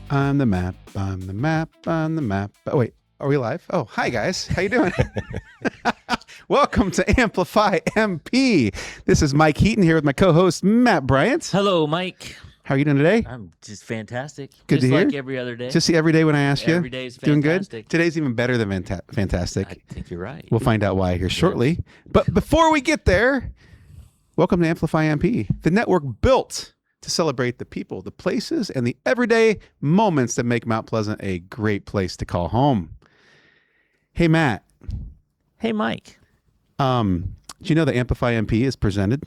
I'm the map. I'm the map. I'm the map. Oh, wait, are we live? Oh, hi guys. How you doing? Welcome to Amplify MP. This is Mike Heaton here with my co-host Matt Bryant. Hello, Mike. How are you doing today? I'm just fantastic. Good just to hear. like every other day. Just every day when I ask you. Every day is Doing fantastic. good? Today's even better than fantastic. I think you're right. We'll find out why here shortly. But before we get there, welcome to Amplify MP, the network built to celebrate the people, the places, and the everyday moments that make Mount Pleasant a great place to call home. Hey, Matt. Hey, Mike. Do you know that Amplify MP is presented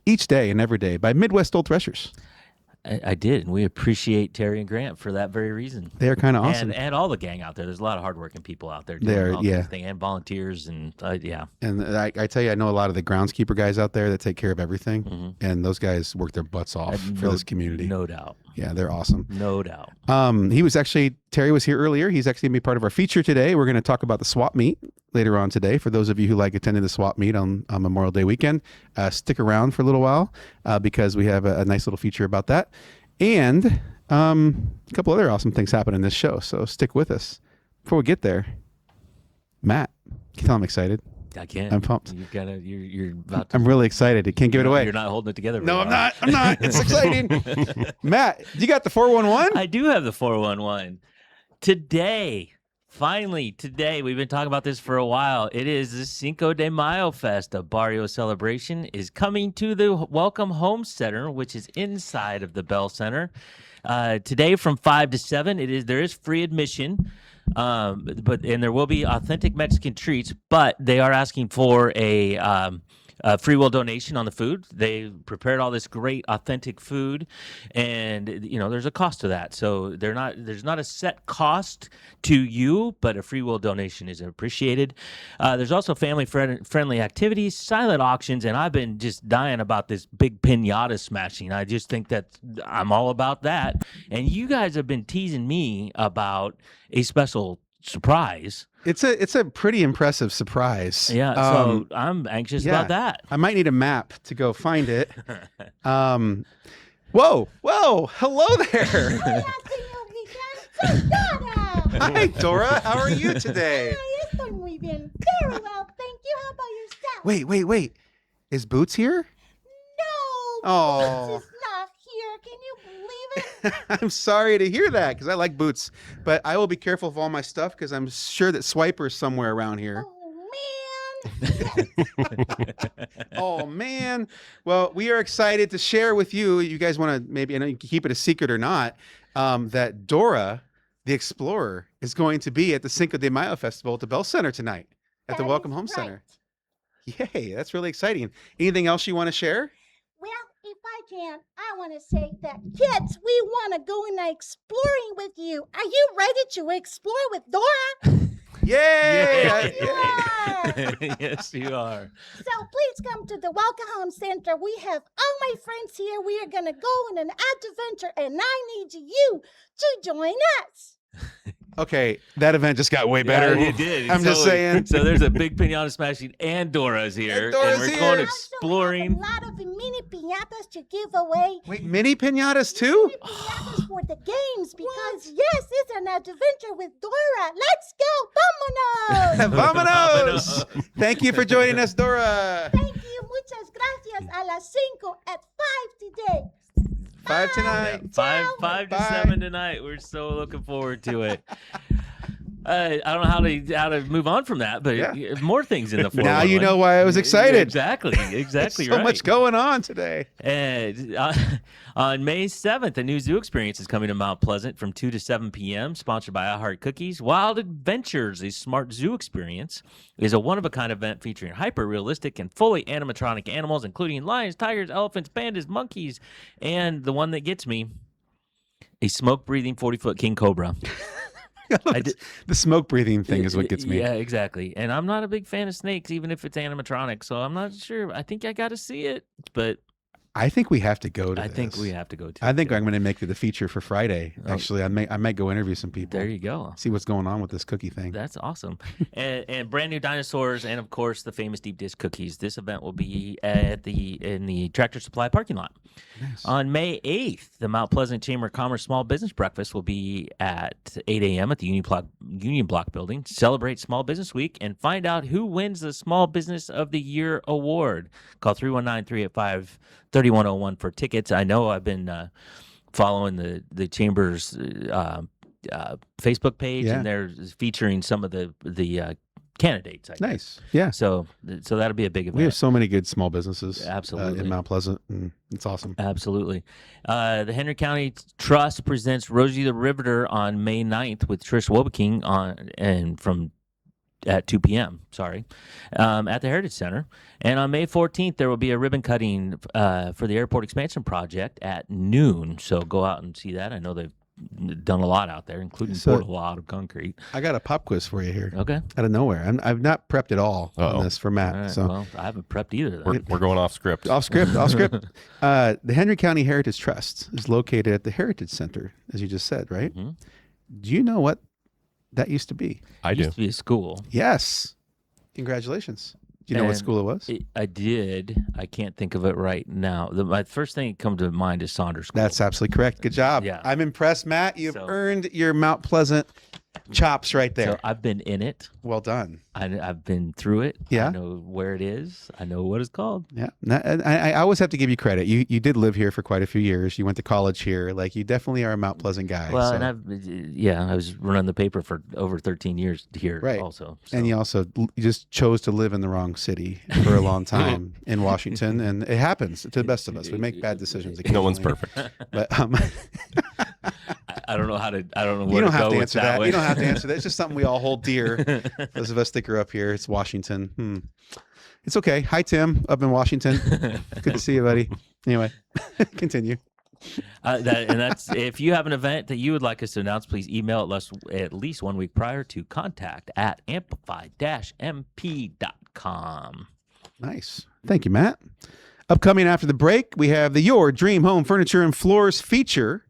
each day and every day by Midwest Old Threshers? I did, and we appreciate Terry and Grant for that very reason. They are kind of awesome. And all the gang out there. There's a lot of hardworking people out there. There, all yeah. kinds of things, and volunteers, and yeah. And I tell you, I know a lot of the groundskeeper guys out there that take care of everything, and those guys work their butts off for this community. No doubt. Yeah, they're awesome. No doubt. Terry was here earlier. He's actually going to be part of our feature today. We're going to talk about the swap meet later on today. For those of you who like attending the swap meet on Memorial Day weekend, stick around for a little while because we have a nice little feature about that. And a couple other awesome things happen in this show. So stick with us. Before we get there, Matt, can you tell I'm excited? I can't. I'm pumped. You're about to. I'm really excited. I can't give it away. You're not holding it together. No, I'm not. I'm not. It's exciting. Matt, you got the 411? I do have the 411. Finally, today, we've been talking about this for a while. It is the Cinco de Mayo Fest, a barrio celebration, is coming to the Welcome Home Center, which is inside of the Belle Center. Today from 5 to 7, there is free admission, and there will be authentic Mexican treats, but they are asking for a free will donation on the food. They prepared all this great authentic food, and there's a cost to that. So there's not a set cost to you, but a free will donation is appreciated. There's also family friendly activities, silent auctions, and I've been just dying about this big piñata smashing. I just think that I'm all about that. And you guys have been teasing me about a special surprise. It's a pretty impressive surprise. Yeah, so I'm anxious about that. I might need a map to go find it. Whoa, hello there. Hi, Dora. How are you today? Estoy muy bien. Very well, thank you. How about yourself? Wait. Is Boots here? No, Oh. Boots is not here. Can you believe it? I'm sorry to hear that because I like Boots, but I will be careful of all my stuff because I'm sure that Swiper's somewhere around here. Oh, man. Oh, man. Well, we are excited to share with you. You guys want to maybe, I know you can keep it a secret or not, that Dora, the Explorer, is going to be at the Cinco de Mayo Festival at the Belle Center tonight at the That Welcome is Home right. Center. Yay, that's really exciting. Anything else you want to share? Well, if I can, I want to say that, kids, we want to go on exploring with you. Are you ready to explore with Dora? Yay! You are. Yes, you are. So please come to the Welcome Home Center. We have all my friends here. We are going to go on an adventure, and I need you to join us. Okay, that event just got way better. Yeah, it did. I'm just saying. So there's a big piñata smashing, and Dora's here, And Dora's we're here. going We exploring. also have a lot of mini piñatas to give away. Wait, mini piñatas too? Mini piñatas for the games because, yes, it's an adventure with Dora. Let's go. Vámonos. Vámonos! Thank you for joining us, Dora. Thank you. Muchas gracias. A las 5 at 5 today. 5 tonight. Five to Bye. 7 tonight. We're so looking forward to it. I don't know how to move on from that, but Yeah. more things in the 411. Now you know why I was excited. Exactly So right. much going on today. And on May 7th, a new zoo experience is coming to Mount Pleasant from 2 to 7 p.m., sponsored by I Heart Cookies. Wild Adventures, a smart zoo experience, is a one-of-a-kind event featuring hyper-realistic and fully animatronic animals, including lions, tigers, elephants, pandas, monkeys, and the one that gets me, a smoke-breathing 40-foot king cobra. The smoke breathing thing is what gets me. Yeah, exactly. And I'm not a big fan of snakes, even if it's animatronic, so I'm not sure. I think I got to see it, but I think we have to go to I this. think we have to go to. I think I'm going to make it the feature for Friday. Oh. Actually, I might go interview some people. There you go. See what's going on with this cookie thing. That's awesome. and brand new dinosaurs, and of course the famous deep dish cookies. This event will be in the Tractor Supply parking lot. Nice. On May 8th, the Mount Pleasant Chamber of Commerce Small Business Breakfast will be at 8 a.m. at the Union Block building. Celebrate Small Business Week and find out who wins the Small Business of the Year award. Call 319-385-3101 for tickets. I know I've been following the Chamber's Facebook page, Yeah. and they're featuring some of the candidates. I guess. Nice. Yeah. So that'll be a big event. We have so many good small businesses Absolutely. in Mount Pleasant, and it's awesome. Absolutely. The Henry County Trust presents Rosie the Riveter on May 9th with Trish Woepking at 2 p.m. At the Heritage Center. And on May 14th, there will be a ribbon cutting for the airport expansion project at noon. So go out and see that. I know they've done a lot out there, including poured a lot of concrete. I got a pop quiz for you here. Okay. Out of nowhere. I've not prepped at all on this for Matt. All right, so well, I haven't prepped either. Then. We're going off script. Off script. The Henry County Heritage Trust is located at the Heritage Center, as you just said, right? Mm-hmm. Do you know what that used to be? I do. Used to be a school. Yes. Congratulations. Do you know what And school it was? I did. I can't think of it right now. My first thing that comes to mind is Saunders School. That's absolutely correct. Good job. Yeah. I'm impressed, Matt. You've So- earned your Mount Pleasant chops right there. So I've been in it. Well done. I've been through it. Yeah. I know where it is. I know what it's called. Yeah. And I always have to give you credit. You did live here for quite a few years. You went to college here. Like, you definitely are a Mount Pleasant guy. Well, so. and I was running the paper for over 13 years here Right. also. So. And you also you just chose to live in the wrong city for a long time in Washington, and it happens to the best of us. We make bad decisions. No one's occasionally. perfect. But I don't know where you don't to have go to with answer that. that. You don't have to answer that. It's just something we all hold dear. Those of us that grew up here, it's Washington. It's okay. Hi, Tim, up in Washington. Good to see you, buddy. Anyway, continue. That's if you have an event that you would like us to announce, please email us at least 1 week prior to contact@amplify-mp.com. Nice. Thank you, Matt. Upcoming after the break, we have the Your Dream Home Furniture and Floors feature.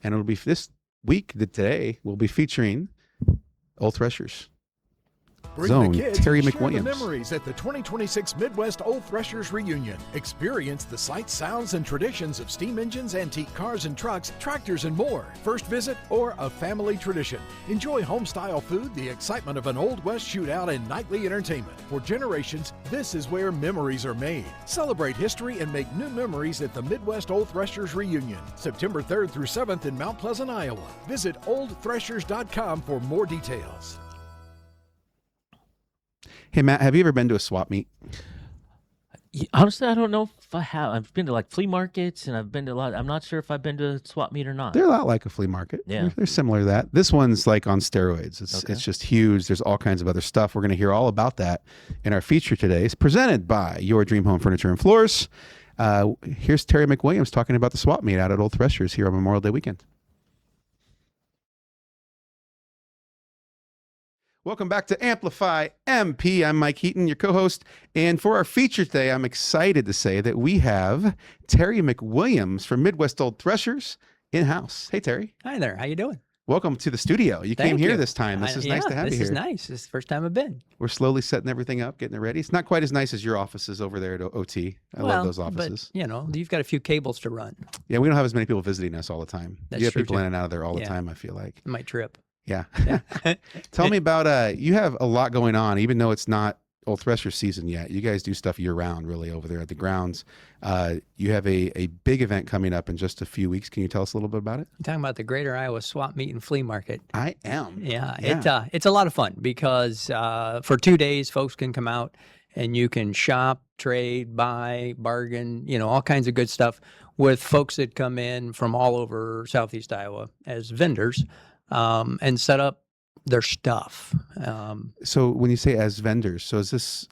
And it'll be this week, today, we'll be featuring Old Threshers. Bring Zone, the kids Terry and share McWilliams. the memories at the 2026 Midwest Old Threshers Reunion. Experience the sights, sounds, and traditions of steam engines, antique cars and trucks, tractors, and more. First visit or a family tradition. Enjoy home-style food, the excitement of an Old West shootout, and nightly entertainment. For generations, this is where memories are made. Celebrate history and make new memories at the Midwest Old Threshers Reunion, September 3rd through 7th in Mount Pleasant, Iowa. Visit oldthreshers.com for more details. Hey, Matt, have you ever been to a swap meet? Honestly, I don't know if I have. I've been to like flea markets, and I've been to a lot. I'm not sure if I've been to a swap meet or not. They're a lot like a flea market. Yeah. They're similar to that. This one's like on steroids. It's just huge. There's all kinds of other stuff. We're going to hear all about that in our feature today. It's presented by Your Dream Home Furniture and Floors. Here's Terry McWilliams talking about the swap meet out at Old Threshers here on Memorial Day weekend. Welcome back to Amplify MP. I'm Mike Heaton, your co-host. And for our feature today, I'm excited to say that we have Terry McWilliams from Midwest Old Threshers in-house. Hey, Terry. Hi there. How you doing? Welcome to the studio. You came Thank here you. this time. This is nice to have you This here. is nice. This is the first time I've been. We're slowly setting everything up, getting it ready. It's not quite as nice as your offices over there at OT. I love those offices. But, you've got a few cables to run. Yeah, we don't have as many people visiting us all the time. That's you have true, people too. in and out of there all the Yeah. time, I feel like. I might trip. Yeah. Tell me about, you have a lot going on, even though it's not Old Thresher season yet. You guys do stuff year round, really, over there at the grounds. You have a big event coming up in just a few weeks. Can you tell us a little bit about it? I'm talking about the Greater Iowa Swap Meet and Flea Market. I am. Yeah. It's a lot of fun because for 2 days, folks can come out and you can shop, trade, buy, bargain, all kinds of good stuff with folks that come in from all over Southeast Iowa as vendors and set up their stuff. So when you say as vendors, so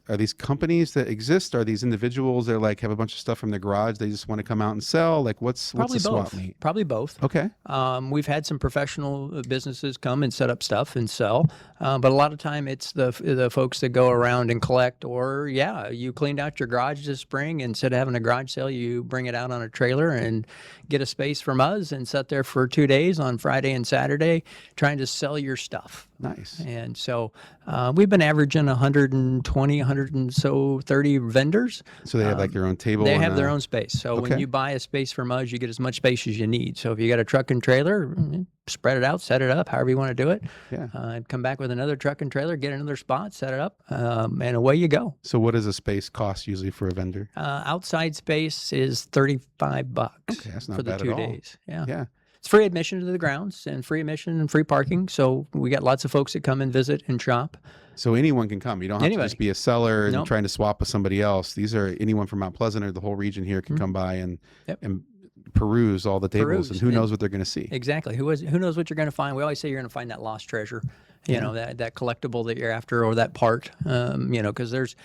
are these companies that exist? Are these individuals that like have a bunch of stuff from their garage they just want to come out and sell? Like what's Probably a swap both. meet? Probably both. Okay. We've had some professional businesses come and set up stuff and sell, but a lot of time it's the folks that go around and collect. Or you cleaned out your garage this spring, instead of having a garage sale, you bring it out on a trailer and get a space from us and sit there for 2 days on Friday and Saturday trying to sell your stuff. Nice. And so we've been averaging 120, 130 vendors. So they have like their own table. They and, have their own space. So okay. when you buy a space from us, you get as much space as you need. So if you got a truck and trailer, spread it out, set it up, however you want to do it. Yeah. Come back with another truck and trailer, get another spot, set it up, and away you go. So what does a space cost usually for a vendor? Outside space is $35 Okay, that's not for the bad 2 at all. days. Yeah. Yeah. It's free admission to the grounds and free admission and free parking. So we got lots of folks that come and visit and shop. So anyone can come. You don't have to just be a seller and Nope. trying to swap with somebody else. These are anyone from Mount Pleasant or the whole region here can come by and peruse all the tables, and who knows what they're going to see. Exactly. Who knows what you're going to find? We always say you're going to find that lost treasure. You know, that collectible that you're after, or that part, because there's,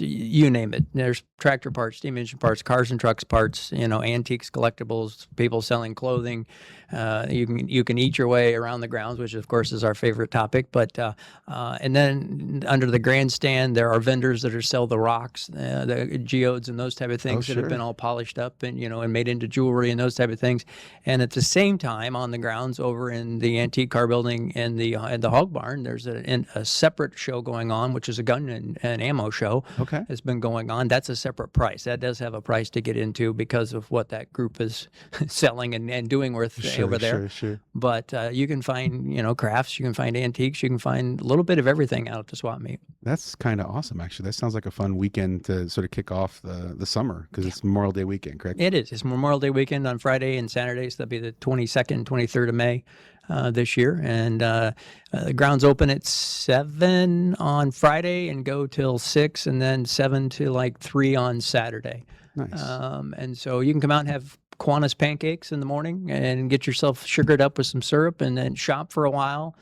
you name it. There's tractor parts, steam engine parts, cars and trucks parts, antiques, collectibles, people selling clothing. You can eat your way around the grounds, which of course is our favorite topic. But and then under the grandstand, there are vendors that sell the rocks, the geodes and those type of things that have been all polished up and, and made into jewelry and those type of things. And at the same time, on the grounds over in the antique car building and the hog barn, there's a separate show going on, which is a gun and ammo show. Okay. It's been going on. That's a separate price. That does have a price to get into because of what that group is selling and doing over there. Sure. But you can find, crafts, you can find antiques, you can find a little bit of everything out at the swap meet. That's kind of awesome, actually. That sounds like a fun weekend to sort of kick off the summer, because it's Memorial Day weekend, correct? It is. It's Memorial Day weekend on Friday and Saturday, so that'll be the 22nd, 23rd of May this year. And the grounds open at 7 on Friday and go till 6, and then 7 to like 3 on Saturday. Nice. And so you can come out and have Kiwanis pancakes in the morning and get yourself sugared up with some syrup, and then shop for a while,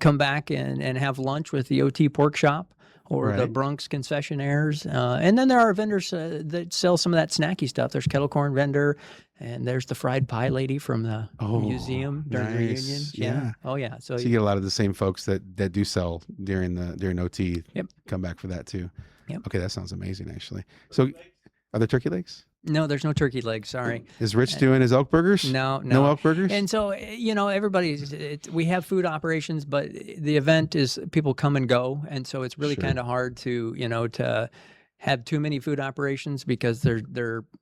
come back and have lunch with the OT Pork Shop or the Bronx concessionaires. And then there are vendors that sell some of that snacky stuff. There's kettle corn vendor, and there's the fried pie lady from the museum during the reunion. Yeah. Oh, yeah. So you get a lot of the same folks that do sell during OT. Yep. Come back for that too. Yep. Okay, that sounds amazing, actually. So are there turkey legs? No, there's no turkey legs. Sorry. Is Rich doing his elk burgers? No. No elk burgers? And so, we have food operations, but the event is people come and go. And so it's really kind of hard to, to have too many food operations, because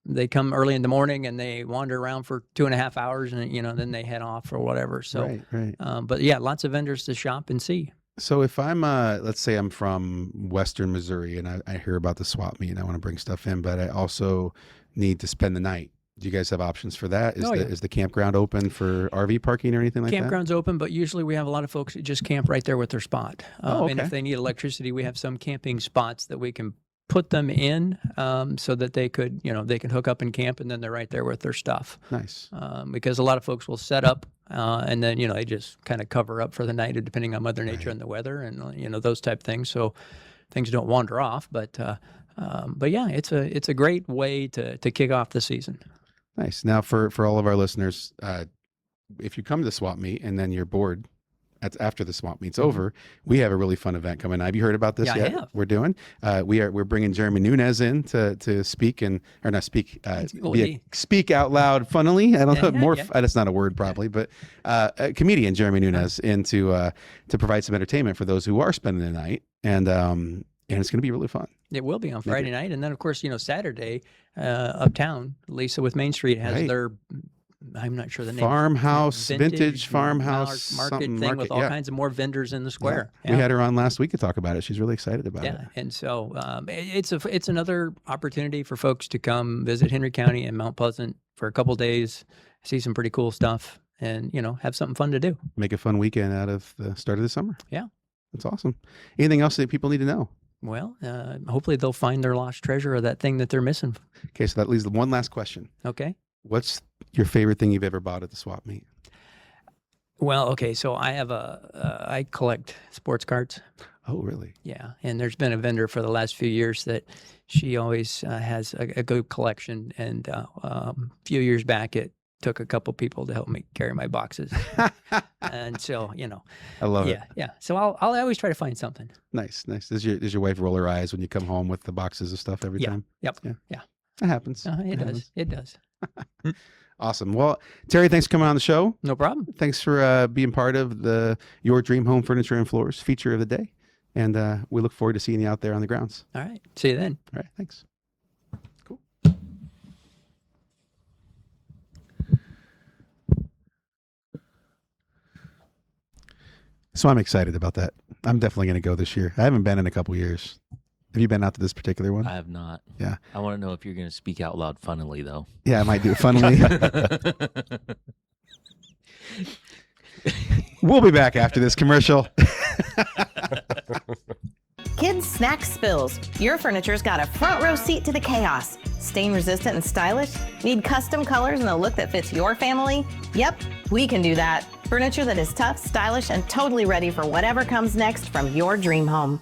they come early in the morning and they wander around for 2.5 hours, and, then they head off or whatever. So, right. But yeah, lots of vendors to shop and see. So if I'm, let's say I'm from Western Missouri and I hear about the swap meet and I want to bring stuff in, but I also need to spend the night. Do you guys have options for that? Is the campground open for RV parking or anything like that? Campground's open, but usually we have a lot of folks that just camp right there with their spot. And if they need electricity, we have some camping spots that we can put them in, so that they could, they can hook up and camp, and then they're right there with their stuff. Nice. Because a lot of folks will set up, and then, they just kind of cover up for the night, depending on Mother Nature and the weather and, those type of things. So things don't wander off, but yeah, it's a great way to kick off the season. Nice. Now for all of our listeners, if you come to the swap meet and then you're bored after the swap meet's over, we have a really fun event coming. Have you heard about this yet? I have. We're doing. We're bringing Jeremy Nunez in to speak speak out loud. Funnily, I don't know that's not a word probably, but a comedian, Jeremy Nunez, in to provide some entertainment for those who are spending the night, and it's going to be really fun. It will be on Friday night, and then of course Saturday, uptown, Lisa with Main Street has their. I'm not sure the name. Farmhouse, vintage farmhouse market thing with all kinds of more vendors in the square. Yeah. We had her on last week to talk about it. She's really excited about it. Yeah, and so it's another opportunity for folks to come visit Henry County and Mount Pleasant for a couple days, see some pretty cool stuff, and have something fun to do. Make a fun weekend out of the start of the summer. Yeah, that's awesome. Anything else that people need to know? Well, hopefully they'll find their lost treasure or that thing that they're missing. Okay, so that leaves one last question. Okay. What's your favorite thing you've ever bought at the swap meet? Well, okay, so I have I collect sports cards. Oh, really? Yeah, and there's been a vendor for the last few years that she always has a good collection. And a few years back, it took a couple people to help me carry my boxes. And so, I love it. yeah. So I'll always try to find something. Nice. Does your wife roll her eyes when you come home with the boxes of stuff every Yeah. time? Yep. Yeah. Yeah. It happens. It does. It does. Awesome. Well, Terry, thanks for coming on the show. No problem. Thanks for being part of the Your Dream Home Furniture and Floors feature of the day. And we look forward to seeing you out there on the grounds. All right. See you then. All right. Thanks. Cool. So I'm excited about that. I'm definitely going to go this year. I haven't been in a couple years. Have you been out to this particular one? I have not. Yeah. I want to know if you're going to speak out loud funnily, though. Yeah, I might do it funnily. We'll be back after this commercial. Kids Snack Spills. Your furniture's got a front row seat to the chaos. Stain resistant and stylish? Need custom colors and a look that fits your family? Yep, we can do that. Furniture that is tough, stylish, and totally ready for whatever comes next from your dream home.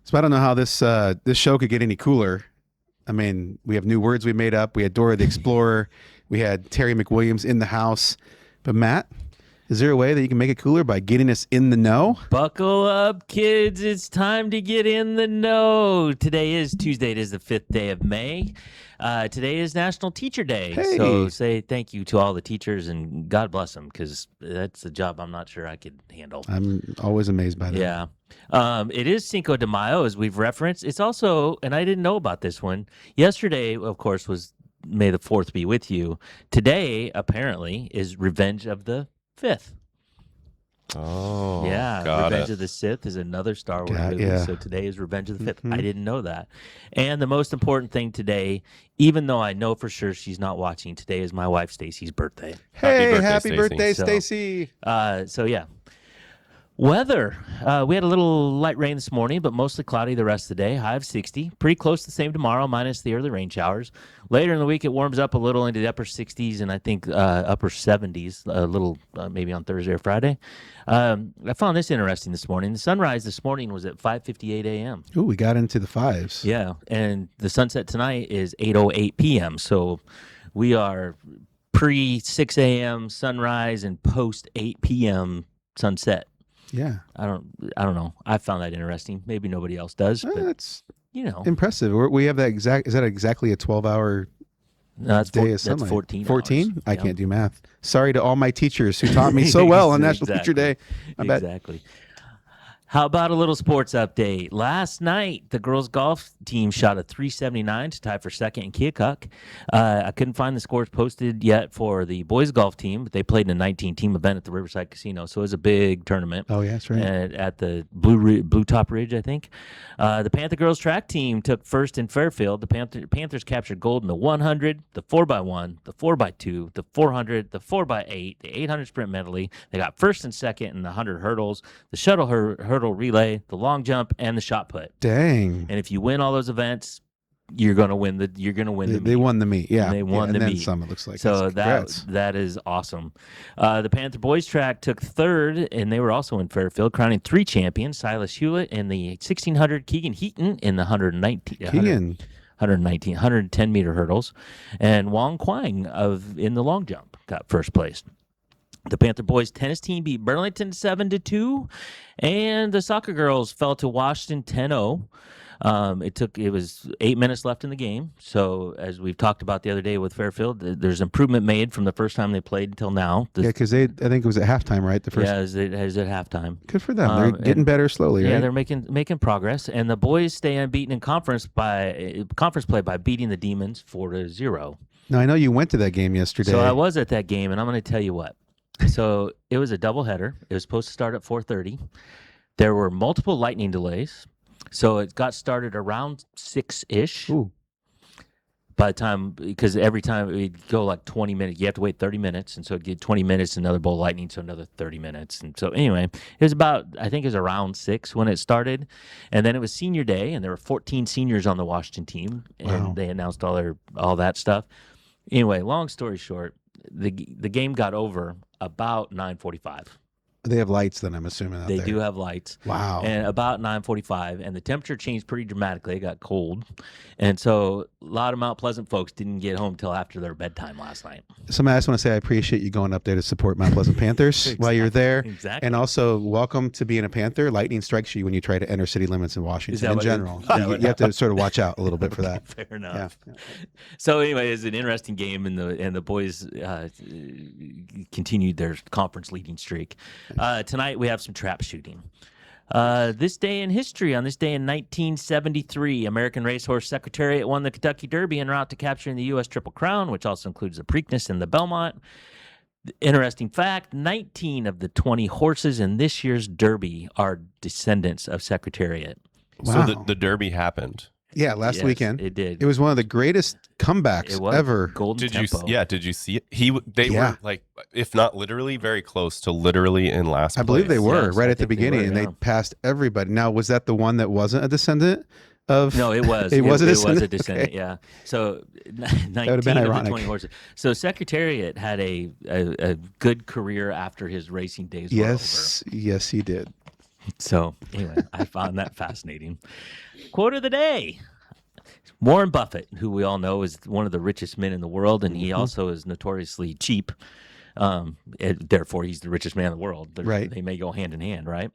So I don't know how this show could get any cooler. I mean, we have new words we made up. We had Dora the Explorer. We had Terry McWilliams in the house. But Matt, is there a way that you can make it cooler by getting us in the know? Buckle up, kids. It's time to get in the know. Today is Tuesday. It is the 5th day of May. Today is National Teacher Day. Hey. So say thank you to all the teachers and God bless them, because that's a job I'm not sure I could handle. I'm always amazed by that. Yeah. It is Cinco de Mayo, as we've referenced. It's also, and I didn't know about this one. Yesterday, of course, was May the 4th be with you. Today, apparently, is Revenge of the 5th. Oh, Yeah, got Revenge it. of the Sith is another Star Wars Yeah, movie. yeah. So today is Revenge of the 5th. Mhm. I didn't know that. And the most important thing today, even though I know for sure she's not watching, today is my wife Stacy's birthday. Hey, birthday, happy Stacy. birthday, So- Stacy. So yeah. Weather. We had a little light rain this morning, but mostly cloudy the rest of the day. High of 60. Pretty close to the same tomorrow, minus the early rain showers. Later in the week, it warms up a little into the upper 60s and I think upper 70s, a little maybe on Thursday or Friday. I found this interesting this morning. The sunrise this morning was at 5:58 a.m. Ooh, we got into the fives. Yeah, and the sunset tonight is 8:08 p.m. So we are pre 6 a.m. sunrise and post 8 p.m. sunset. Yeah. I don't know. I found that interesting. Maybe nobody else does, but That's you know, impressive. We have that exact. Is that exactly a 12-hour no, that's day of that's sunlight? 14. 14? hours. I Yep. can't do math. Sorry to all my teachers who taught me so well on National Teacher Day. I bet. Exactly. How about a little sports update? Last night, the girls' golf team shot a 379 to tie for second in Keokuk. I couldn't find the scores posted yet for the boys' golf team, but they played in a 19-team event at the Riverside Casino, so it was a big tournament. Oh, yeah, that's right. At the Blue Top Ridge, I think. The Panther girls track team took first in Fairfield. The Panthers captured gold in the 100, the 4x1, the 4x2, the 400, the 4x8, the 800 sprint medley. They got first and second in the 100 hurdles, the shuttle hurdle relay, the long jump, and the shot put. Dang. And if you win all those events, you're gonna win the. You're gonna win the. They won the meet. Yeah. They won and the then meet. some, it looks like. So Congrats. that is awesome. The Panther boys track took third, and they were also in Fairfield, crowning 3 champions: Silas Hewlett in the 1600, Keegan Heaton in the 110 meter hurdles, and Wong Quang in the long jump got first place. The Panther boys tennis team beat Burlington 7-2, and the soccer girls fell to Washington 10-0. It was 8 minutes left in the game. So as we've talked about the other day with Fairfield, there's improvement made from the first time they played until now. Yeah, because I think it was at halftime, right? The first. Yeah, as at halftime. Good for them. They're getting better slowly, Yeah, right? they're making progress, and the boys stay unbeaten in conference play by beating the Demons 4-0. Now, I know you went to that game yesterday. So I was at that game, and I'm going to tell you what. So it was a doubleheader. It was supposed to start at 4:30. There were multiple lightning delays, so it got started around 6-ish. Ooh. By the time, because every time it would go like 20 minutes, you have to wait 30 minutes, and so it'd get 20 minutes, another bolt of lightning, so another 30 minutes. And so anyway, it was about, I think it was around 6 when it started, and then it was senior day, and there were 14 seniors on the Washington team, and Wow. they announced all that stuff. Anyway, long story short, the game got over about 9:45. They have lights then, I'm assuming. Out They there. do have lights. Wow. And about 9:45, and the temperature changed pretty dramatically. It got cold. And so a lot of Mount Pleasant folks didn't get home till after their bedtime last night. So, I just want to say I appreciate you going up there to support Mount Pleasant Panthers while you're there. Exactly. And also, welcome to being a Panther. Lightning strikes you when you try to enter city limits in Washington in what it- general. is that You, what you have to sort of watch out a little bit for that. Fair enough. Yeah. So anyway, it's an interesting game, and the boys continued their conference leading streak. Tonight we have some trap shooting. This day in history, on this day in 1973, American Racehorse Secretariat won the Kentucky Derby en route to capturing the U.S. Triple Crown, which also includes the Preakness and the Belmont. Interesting fact, 19 of the 20 horses in this year's Derby are descendants of Secretariat. Wow. So the Derby happened. Yeah, last Yes, weekend. it did. It was one of the greatest comebacks It was ever. Golden Did Tempo. you see it? They Yeah. were like, if not literally, very close to literally in last I believe they place. were Yes, right I at the think they beginning, were, and yeah. they passed everybody. Now, was that the one that wasn't a descendant of? No, it was. It was a descendant? descendant, yeah. So 19 been of the ironic. 20 horses. So Secretariat had a good career after his racing days Yes, yes, he did. were over. So anyway, I found that fascinating. Quote of the day. Warren Buffett, who we all know is one of the richest men in the world, and he also is notoriously cheap. Therefore, he's the richest man in the world. Right. They may go hand in hand, right?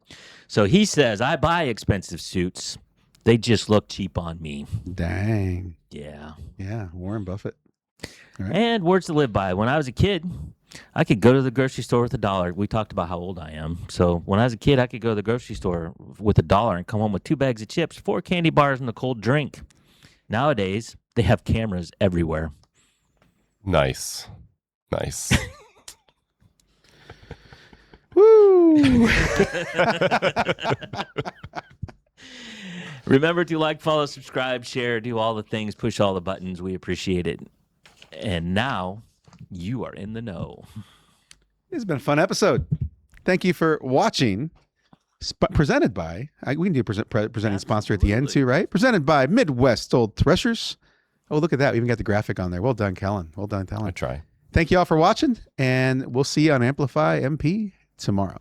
So he says, I buy expensive suits. They just look cheap on me. Dang. Yeah. Yeah, Warren Buffett. Right. And words to live by. When I was a kid, I could go to the grocery store with $1. We talked about how old I am. So when I was a kid, I could go to the grocery store with $1 and come home with 2 bags of chips, 4 candy bars, and a cold drink. Nowadays, they have cameras everywhere. Nice. Woo! Remember to like, follow, subscribe, share, do all the things, push all the buttons. We appreciate it. And now you are in the know. It's been a fun episode. Thank you for watching. Presented by, we can do presenting sponsor at the end too, right? Presented by Midwest Old Threshers. Oh, look at that. We even got the graphic on there. Well done, Kellen. Well done, I Kellen. try. Thank you all for watching, and we'll see you on Amplify MP tomorrow.